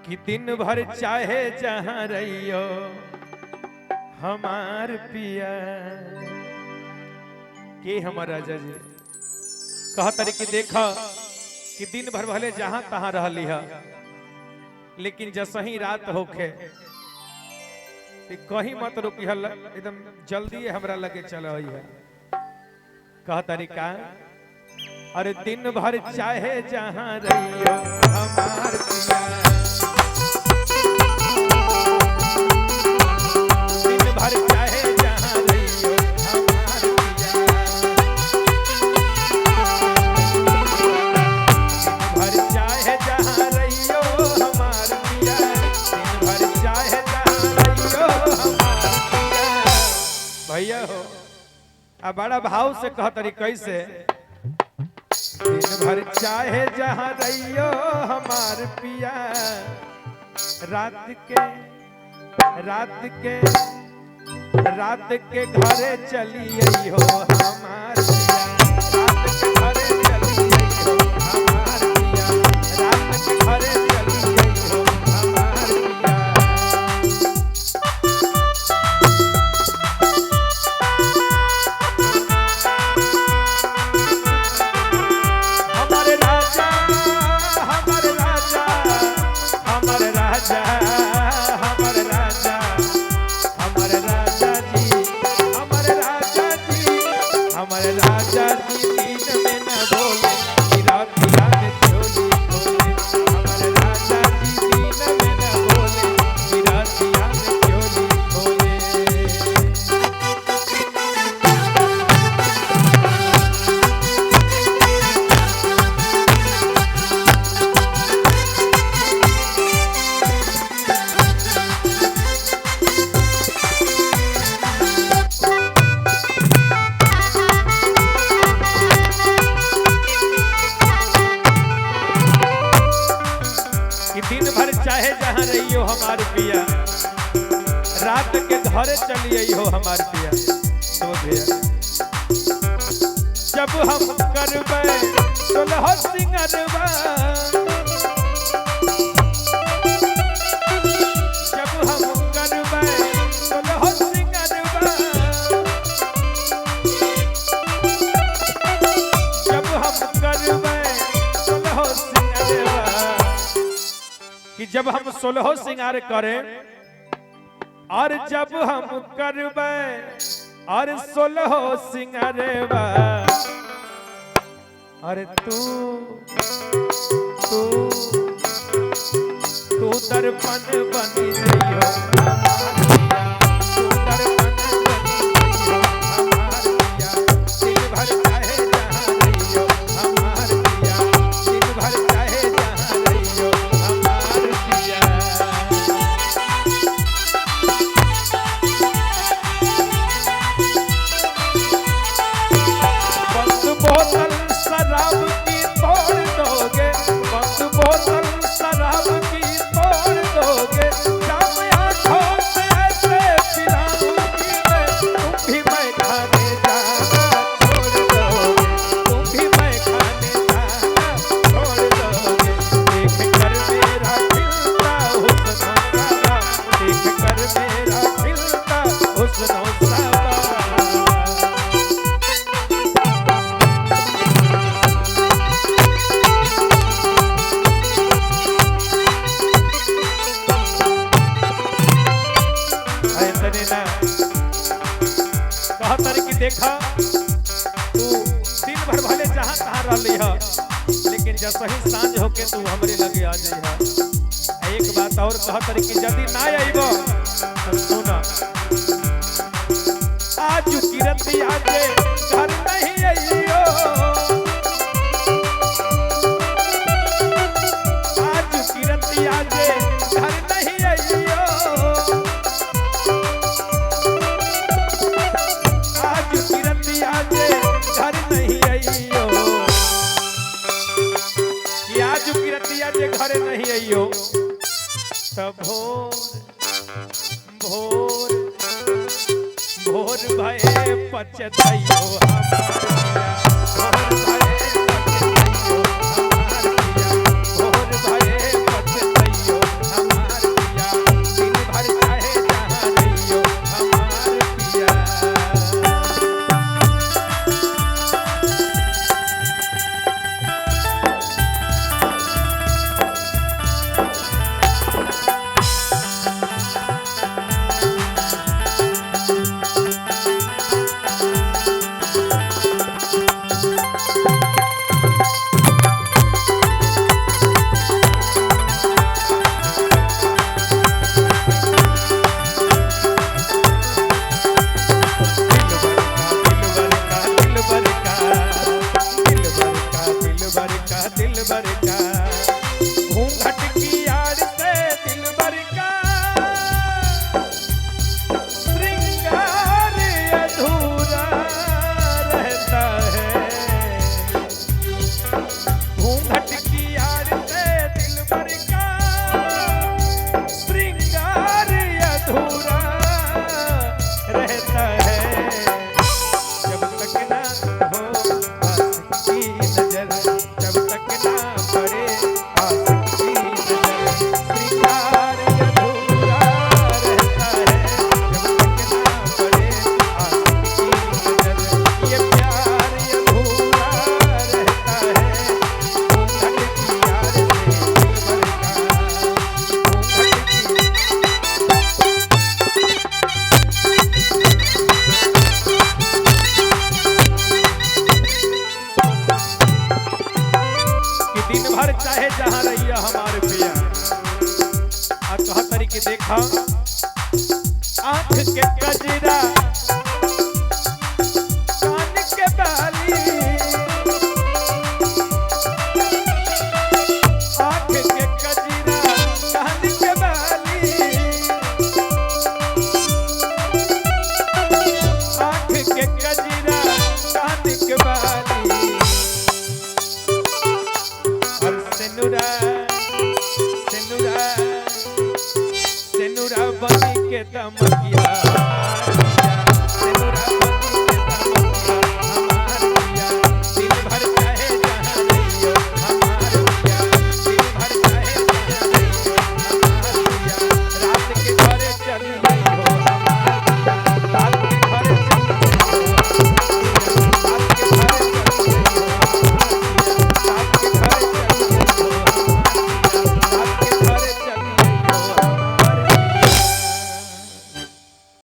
कि दिन भर चाहे जहां रहियो हमार पिया के हमार राजा जी कहा तरी कि देखा कि दिन भर भले जहां तहां रहली है लेकिन जसही रात होखे कहीं मत रुकी हल एकदम जल्दी हमरा लगे चल है कहा तरीका अरे दिन भर चाहे जहां रहियो हमार पिया दिन भर चाहे जहां रहियो हमार पिया दिन भर चाहे जहां रहियो हमार पिया दिन भर चाहे जहां रहियो हमार पिया भैया हो अब बड़ा भाव से कह तरी कैसे दिन भर चाहे जहां रहियो हमार पिया रात के घरे चली हो हमार पिया रात के घरे चली हो हमार पिया रात के घरे चली हो हमार पिया दिन भर चाहे जहां रहियो हमार पिया रात के घरे चली हो हमार पिया तो भैया जब हम करबे सुलह सिंगरवा जब हम करबे सुलह सिंगरवा जब हम करबे सुलह सिंगरवा कि जब हम सोलह सिंगार करें और जब हम करबे और सोलह सिंगारेवा अरे तू दर्पण बनी रहियो तू दर्पण बनी रहियो हमार पिया दिन भर चाहे जहां रहियो हमार पिया दिन भर चाहे जहां रहियो हमार पिया बंद बोतल शराब की तोड़ दोगे बंद बोतल शराब की तोड़ दोगे जब आंखों से ऐसे पिलाऊंगी मैं तुम भी मैं खाने जाना छोड़ दोगे तुम भी मैं खाने जाना छोड़ दोगे देख कर मेरा खिलता हुस्न सारा देख कर मेरा खिलता हुस्न सारा की देखा तू दिन भर भले जहां तहां रहली है लेकिन जब सही सांझ होके तू हमरे लगे आ जाई एक बात और कह तरी कि यदि ना आइबो तो सुना आज की रतिया के घर नहीं आइयो आज की रतिया के घर नहीं आइयो घर नहीं आइयो कि आज की रतिया जे घर नहीं आइयो तब भोर भोर भये पछताइयो हमार पिया भोर भये पछताइयो हमार पिया भोर भये पछताइयो दिलबर का घूंघट की आड़ से दिलबर का श्रृंगार अधूरा रहता है। घूंघट की आड़ से दिलबर का श्रृंगार अधूरा रहता है। जब तक ना हो आशिक की नजर, जब तक ना पड़े आशिक की नजर, श्रृंगार अधूरा रहता है। जब तक ना पड़े आशिक की नजर, ये प्यार अधूरा रहता है। घूंघट की आड़ से दिलबर का, घूंघट की कि दिन भर चाहे जहां रहिया हमारे पिया आ कहा तरी के देखा आंख के कजरा कान के बाली, आंख के कजरा कान के बाली, आंख के कजरा कान के बाली, और सेनुरा सेनुरा सेनुरा बनी के दमकिया।